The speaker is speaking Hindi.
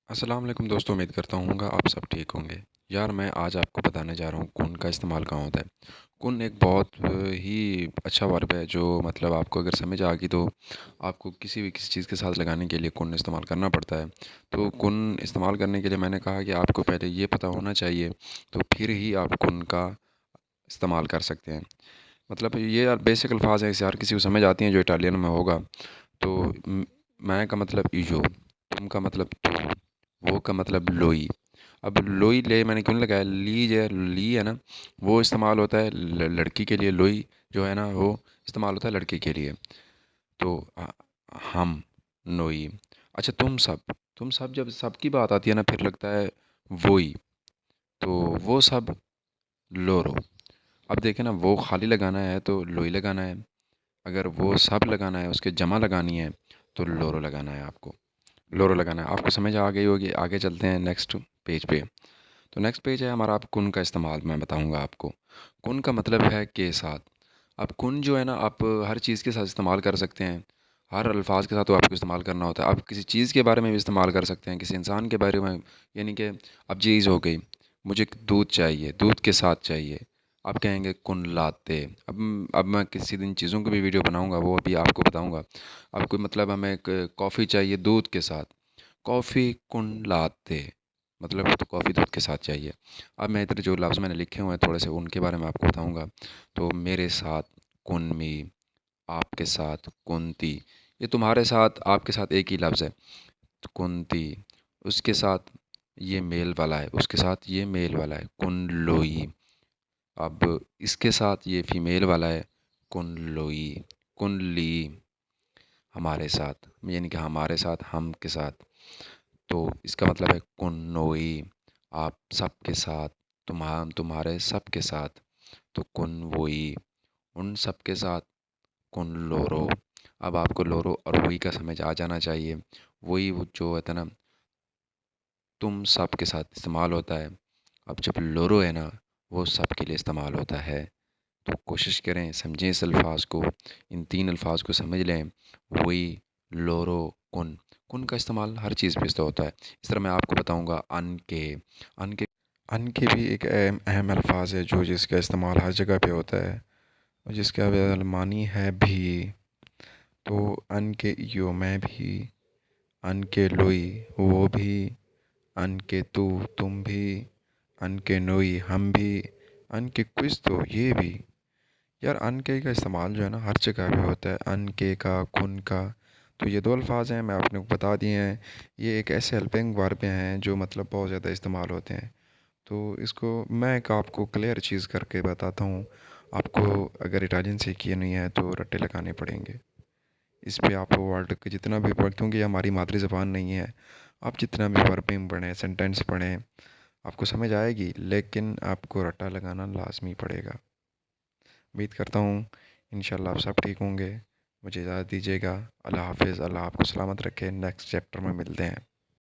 अस्सलाम वालेकुम दोस्तों, उम्मीद करता हूँगा आप सब ठीक होंगे। यार मैं आज आपको बताने जा रहा हूँ कुन का इस्तेमाल कहाँ होता है। कुन एक बहुत ही अच्छा वर्ब है जो मतलब आपको अगर समझ आ गई तो आपको किसी चीज़ के साथ लगाने के लिए कुन इस्तेमाल करना पड़ता है। तो कुन इस्तेमाल करने के लिए मैंने कहा कि आपको पहले ये पता होना चाहिए, तो फिर ही आप कुन का इस्तेमाल कर सकते हैं। मतलब ये यार बेसिक अल्फ़ाज़ हैं, इसे हर किसी को समझ आती हैं जो इटालियन में होगा। तो मैं का मतलब ईयो, तुम का मतलब तू, वो का मतलब लोई। अब लोई ले मैंने क्यों लगाया, ली जो ली है ना, वो इस्तेमाल होता है लड़की के लिए। लोई जो है ना वो इस्तेमाल होता है लड़के के लिए। तो हम, नोई। अच्छा, तुम सब जब सबकी बात आती है ना फिर लगता है वोई। तो वो सब, लोरो। अब देखें ना, वो खाली लगाना है तो लोई लगाना है, अगर वो सब लगाना है, उसके जमा लगानी है, तो लोरो लगाना है आपको। लोरो लगाना है, आपको समझ आ गई होगी। आगे चलते हैं नेक्स्ट पेज पे। तो नेक्स्ट पेज है हमारा। आप कुन का इस्तेमाल मैं बताऊंगा आपको। कुन का मतलब है के साथ। अब कुन जो है ना, आप हर चीज़ के साथ इस्तेमाल कर सकते हैं। हर अल्फाज के साथ तो आपको इस्तेमाल करना होता है। आप किसी चीज़ के बारे में भी इस्तेमाल कर सकते हैं, किसी इंसान के बारे में। यानी कि अब चीज़ हो गई, मुझे दूध चाहिए, दूध के साथ चाहिए, आप कहेंगे कुन लाते। अब मैं किसी दिन चीज़ों की भी वीडियो बनाऊंगा, वो अभी आपको बताऊंगा। आपको मतलब हमें एक कॉफ़ी चाहिए दूध के साथ, कॉफ़ी कुन लाते, मतलब तो कॉफ़ी दूध के साथ चाहिए। अब मैं इधर जो लफ्ज़ मैंने लिखे हुए हैं थोड़े से उनके बारे में आपको बताऊंगा। तो मेरे साथ कुनमी, आपके साथ कुंती। ये तुम्हारे साथ आपके साथ एक ही लफ्ज़ है, तो कुंती। उसके साथ ये मेल वाला है, उसके साथ ये मेल वाला है, कुन लोई। अब इसके साथ ये फीमेल वाला है, कुन लोई, कुन ली। हमारे साथ यानी कि हमारे साथ, हम के साथ। तो इसका मतलब है कुन्नोई, आप सबके साथ, तुम्हारे सबके साथ। तो कुनवोई, उन सब के साथ। कुन लोरो। अब आपको लोरो और वही का समझ आ जाना चाहिए। वही वो जो होता है ना, तुम सब के साथ इस्तेमाल होता है। अब जब लोरो है ना, वो सब के लिए इस्तेमाल होता है। तो कोशिश करें समझें इस अल्फाज को, इन तीन अल्फाज को समझ लें। वही, लोरो, कुन। कुन का इस्तेमाल हर चीज़ पे होता है। इस तरह मैं आपको बताऊंगा अन के भी एक अहम अहम अल्फाज है जो जिसका इस्तेमाल हर जगह पे होता है और जिसका मानी है भी। तो अन के यो मैं भी, अन के लोई वो भी, अन के तू तुम भी, अन के नोई हम भी, अन के क्विज तो ये भी। यार अन के का इस्तेमाल जो है ना हर जगह पे होता है, अन के का, कुन का। तो ये दो अल्फाज हैं, मैं आपने को बता दिए हैं। ये एक ऐसे हेल्पिंग वर्ब हैं जो मतलब बहुत ज़्यादा इस्तेमाल होते हैं। तो इसको मैं एक आपको क्लियर चीज़ करके बताता हूँ। आपको अगर इटालियन सीखी नहीं है तो रट्टे लगाने पड़ेंगे। इस पे आप वर्ड के जितना भी पढ़, क्योंकि ये हमारी मातृ ज़बान नहीं है। आप जितना भी वर्बिंग पढ़ें, सेंटेंस पढ़ें, आपको समझ आएगी, लेकिन आपको रट्टा लगाना लाजमी पड़ेगा। उम्मीद करता हूँ इंशाल्लाह आप सब ठीक होंगे। मुझे इजाज़त दीजिएगा। अल्लाह हाफ़िज़। अल्लाह आपको सलामत रखे। नेक्स्ट चैप्टर में मिलते हैं।